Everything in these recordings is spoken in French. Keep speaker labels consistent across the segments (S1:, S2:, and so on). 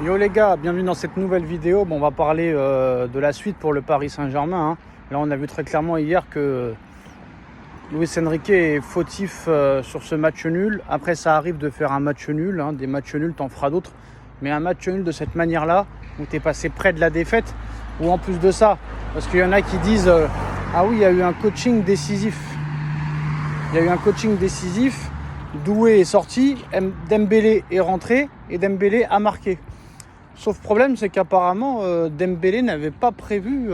S1: Yo les gars, bienvenue dans cette nouvelle vidéo. On va parler de la suite pour le Paris Saint-Germain. Là, on a vu très clairement hier que Luis Enrique est fautif sur ce match nul. Après, ça arrive de faire un match nul. Des matchs nuls, t'en feras d'autres. Mais un match nul de cette manière-là, où t'es passé près de la défaite, ou en plus de ça, parce qu'il y en a qui disent ah oui, il y a eu un coaching décisif. Il y a eu un coaching décisif. Doué est sorti, Dembélé est rentré et Dembélé a marqué. Sauf problème, c'est qu'apparemment Dembélé n'avait pas prévu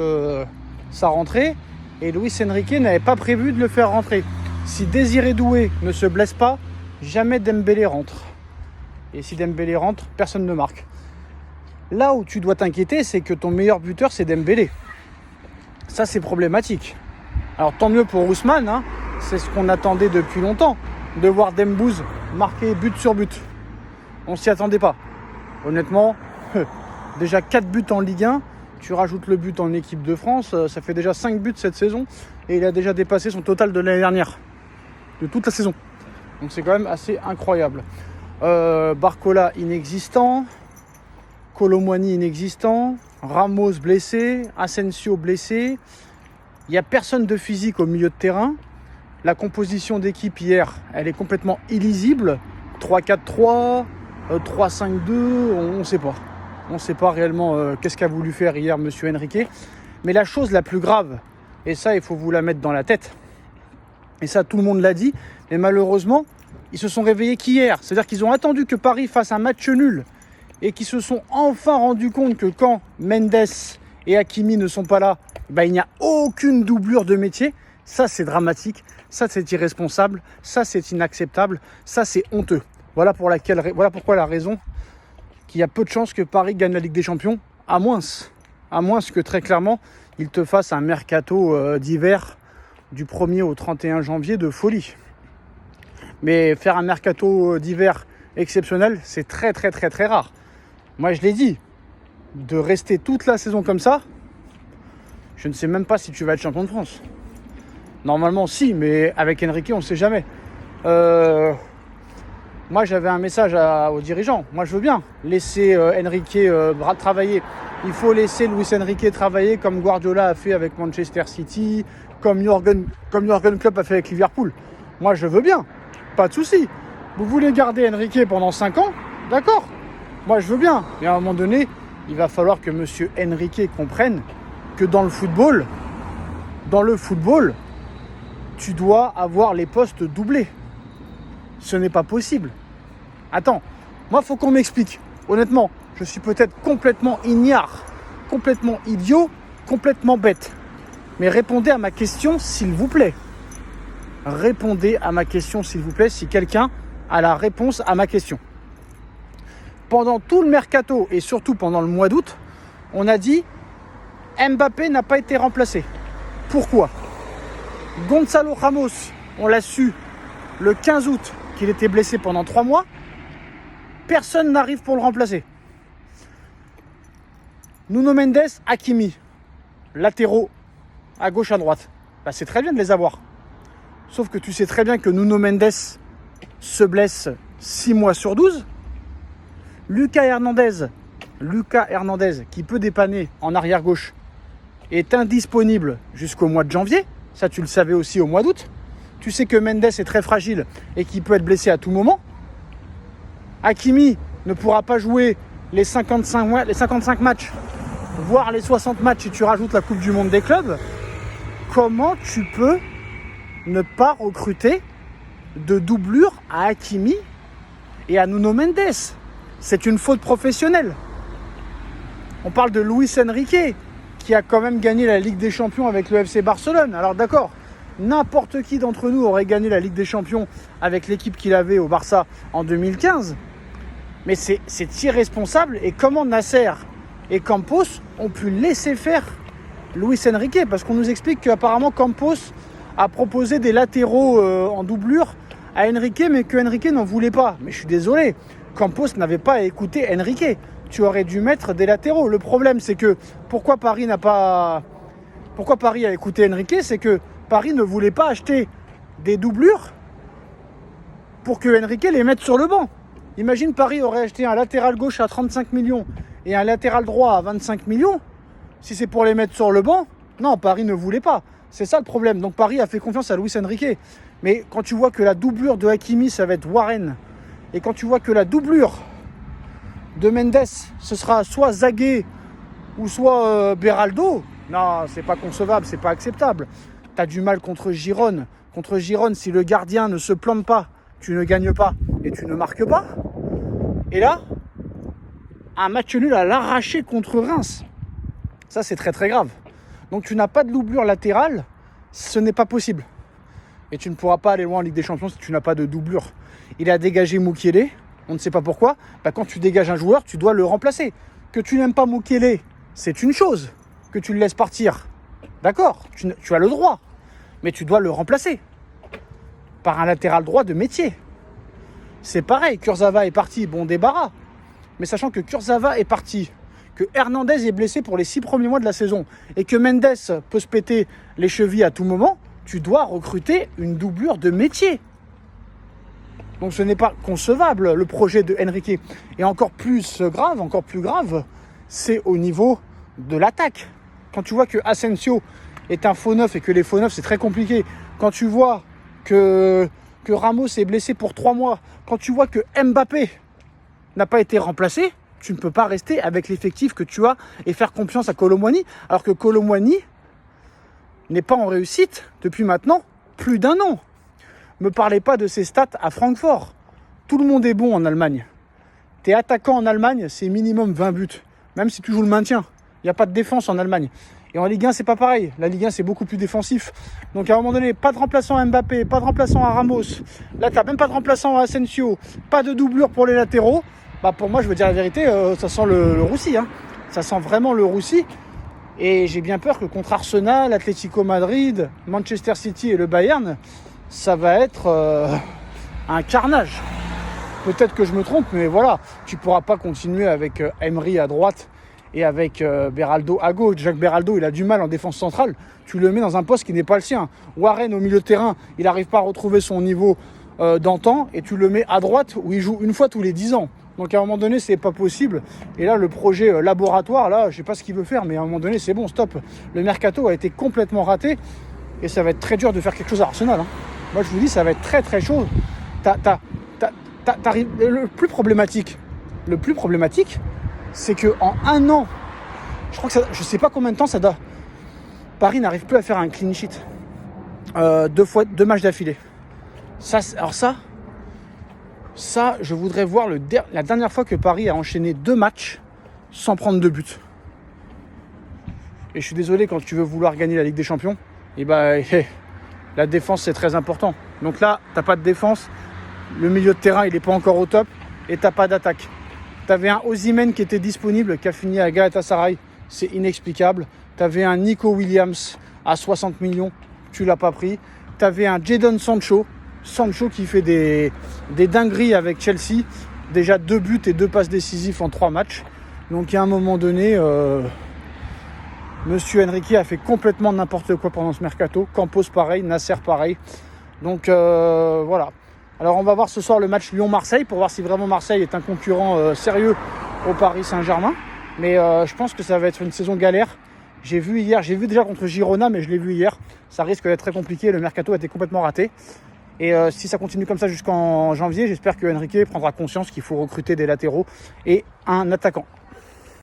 S1: sa rentrée et Luis Enrique n'avait pas prévu de le faire rentrer. Si Désiré Doué ne se blesse pas, jamais Dembélé rentre. Et si Dembélé rentre, personne ne marque. Là où tu dois t'inquiéter, c'est que ton meilleur buteur, c'est Dembélé. Ça, c'est problématique. Alors tant mieux pour Ousmane, c'est ce qu'on attendait depuis longtemps, de voir Dembouz marquer but sur but. On s'y attendait pas. Honnêtement, déjà 4 buts en Ligue 1, tu rajoutes le but en équipe de France, ça fait déjà 5 buts cette saison et il a déjà dépassé son total de l'année dernière, de toute la saison. Donc c'est quand même assez incroyable. Barcola inexistant, Kolo Muani inexistant, Ramos blessé, Asensio blessé. Il n'y a personne de physique au milieu de terrain. La composition d'équipe hier, elle est complètement illisible. 3-4-3, 3-5-2, on ne sait pas. On ne sait pas réellement qu'est-ce qu'a voulu faire hier M. Enrique. Mais la chose la plus grave, et ça il faut vous la mettre dans la tête, et ça tout le monde l'a dit, mais malheureusement, ils se sont réveillés qu'hier. C'est-à-dire qu'ils ont attendu que Paris fasse un match nul et qu'ils se sont enfin rendus compte que quand Mendes et Hakimi ne sont pas là, il n'y a aucune doublure de métier. Ça c'est dramatique, ça c'est irresponsable, ça c'est inacceptable, ça c'est honteux. Voilà pourquoi la raison qu'il y a peu de chances que Paris gagne la Ligue des Champions, à moins que très clairement il te fasse un mercato d'hiver du 1er au 31 janvier de folie. Mais faire un mercato d'hiver exceptionnel, c'est très très très très rare. Moi je l'ai dit, de rester toute la saison comme ça, je ne sais même pas si tu vas être champion de France. Normalement si, mais avec Enrique on ne sait jamais. Moi j'avais un message aux dirigeants. Moi je veux bien laisser Enrique travailler. Il faut laisser Luis Enrique travailler comme Guardiola a fait avec Manchester City, comme Jürgen Klopp a fait avec Liverpool. Moi je veux bien, pas de souci. Vous voulez garder Enrique pendant 5 ans, d'accord. Moi je veux bien, mais à un moment donné, il va falloir que monsieur Enrique comprenne que dans le football, tu dois avoir les postes doublés. Ce n'est pas possible. Attends, moi il faut qu'on m'explique. Honnêtement, je suis peut-être complètement ignare, complètement idiot, complètement bête. Mais répondez à ma question s'il vous plaît. Répondez à ma question s'il vous plaît si quelqu'un a la réponse à ma question. Pendant tout le mercato et surtout pendant le mois d'août, on a dit Mbappé n'a pas été remplacé. Pourquoi ? Gonzalo Ramos, on l'a su le 15 août qu'il était blessé pendant 3 mois. Personne n'arrive pour le remplacer. Nuno Mendes, Hakimi, latéraux à gauche, à droite. C'est très bien de les avoir. Sauf que tu sais très bien que Nuno Mendes se blesse 6 mois sur 12. Lucas Hernandez, qui peut dépanner en arrière-gauche, est indisponible jusqu'au mois de janvier. Ça, tu le savais aussi au mois d'août. Tu sais que Mendes est très fragile et qu'il peut être blessé à tout moment. Hakimi ne pourra pas jouer les 55 matchs, voire les 60 matchs si tu rajoutes la Coupe du Monde des clubs. Comment tu peux ne pas recruter de doublure à Hakimi et à Nuno Mendes ? C'est une faute professionnelle. On parle de Luis Enrique, qui a quand même gagné la Ligue des Champions avec le FC Barcelone. Alors d'accord, n'importe qui d'entre nous aurait gagné la Ligue des Champions avec l'équipe qu'il avait au Barça en 2015. Mais c'est irresponsable. Et comment Nasser et Campos ont pu laisser faire Luis Enrique ? Parce qu'on nous explique qu'apparemment Campos a proposé des latéraux en doublure à Enrique, mais que Enrique n'en voulait pas. Mais je suis désolé, Campos n'avait pas à écouter Enrique. Tu aurais dû mettre des latéraux. Le problème, c'est que pourquoi Paris a écouté Enrique, c'est que Paris ne voulait pas acheter des doublures pour que Enrique les mette sur le banc. Imagine Paris aurait acheté un latéral gauche à 35 millions et un latéral droit à 25 millions. Si c'est pour les mettre sur le banc, non, Paris ne voulait pas. C'est ça le problème. Donc Paris a fait confiance à Luis Enrique. Mais quand tu vois que la doublure de Hakimi, ça va être Warren, et quand tu vois que la doublure de Mendes, ce sera soit Zagué ou soit Beraldo, non, c'est pas concevable, c'est pas acceptable. T'as du mal contre Girone. Contre Girone, si le gardien ne se plante pas, tu ne gagnes pas et tu ne marques pas. Et là, un match nul à l'arraché contre Reims. Ça, c'est très très grave. Donc tu n'as pas de doublure latérale, ce n'est pas possible. Et tu ne pourras pas aller loin en Ligue des Champions si tu n'as pas de doublure. Il a dégagé Mukiele, on ne sait pas pourquoi. Quand tu dégages un joueur, tu dois le remplacer. Que tu n'aimes pas Mukiele, c'est une chose. Que tu le laisses partir, d'accord, tu as le droit. Mais tu dois le remplacer par un latéral droit de métier. C'est pareil, Kurzawa est parti, bon débarras. Mais sachant que Kurzawa est parti, que Hernandez est blessé pour les 6 premiers mois de la saison et que Mendes peut se péter les chevilles à tout moment, tu dois recruter une doublure de métier. Donc ce n'est pas concevable le projet de Enrique. Et encore plus grave, c'est au niveau de l'attaque. Quand tu vois que Asensio est un faux neuf et que les faux neufs c'est très compliqué, quand tu vois que Ramos est blessé pour 3 mois, quand tu vois que Mbappé n'a pas été remplacé, tu ne peux pas rester avec l'effectif que tu as et faire confiance à Kolo Muani, alors que Kolo Muani n'est pas en réussite depuis maintenant plus d'1 an. Me parlez pas de ses stats à Francfort. Tout le monde est bon en Allemagne. T'es attaquant en Allemagne, c'est minimum 20 buts. Même si tu joues le maintien. Il n'y a pas de défense en Allemagne. Et en Ligue 1, c'est pas pareil. La Ligue 1, c'est beaucoup plus défensif. Donc à un moment donné, pas de remplaçant à Mbappé, pas de remplaçant à Ramos. Là, t'as même pas de remplaçant à Asensio. Pas de doublure pour les latéraux. Pour moi, je veux dire la vérité, ça sent le roussi. Hein. Ça sent vraiment le roussi. Et j'ai bien peur que contre Arsenal, Atlético Madrid, Manchester City et le Bayern, ça va être un carnage. Peut-être que je me trompe, mais voilà. Tu ne pourras pas continuer avec Emery à droite et avec Beraldo à gauche. Jacques Beraldo, il a du mal en défense centrale. Tu le mets dans un poste qui n'est pas le sien. Warren, au milieu de terrain, il n'arrive pas à retrouver son niveau d'antan. Et tu le mets à droite, où il joue une fois tous les 10 ans. Donc à un moment donné, c'est pas possible. Et là, le projet laboratoire, là, je sais pas ce qu'il veut faire, mais à un moment donné, c'est bon, stop. Le mercato a été complètement raté. Et ça va être très dur de faire quelque chose à Arsenal. Hein. Moi, je vous dis, ça va être très très chaud. Le plus problématique, c'est qu'en 1 an, je crois que ça, je sais pas combien de temps ça doit. Paris n'arrive plus à faire un clean sheet. 2 matchs d'affilée. Ça, je voudrais voir la dernière fois que Paris a enchaîné 2 matchs sans prendre de but. Et je suis désolé, quand tu veux vouloir gagner la Ligue des Champions, la défense, c'est très important. Donc là, tu n'as pas de défense. Le milieu de terrain, il n'est pas encore au top. Et tu n'as pas d'attaque. Tu avais un Osimhen qui était disponible, qui a fini à Galatasaray. C'est inexplicable. Tu avais un Nico Williams à 60 millions. Tu ne l'as pas pris. Tu avais un Jadon Sancho qui fait des dingueries avec Chelsea. Déjà 2 buts et 2 passes décisives en 3 matchs. Donc à un moment donné, Monsieur Enrique a fait complètement n'importe quoi pendant ce mercato. Campos pareil, Nasser pareil. Donc voilà. Alors on va voir ce soir le match Lyon-Marseille pour voir si vraiment Marseille est un concurrent sérieux au Paris Saint-Germain. Mais je pense que ça va être une saison galère. J'ai vu déjà contre Girona, mais je l'ai vu hier. Ça risque d'être très compliqué. Le mercato a été complètement raté. Et si ça continue comme ça jusqu'en janvier, j'espère que Enrique prendra conscience qu'il faut recruter des latéraux et un attaquant.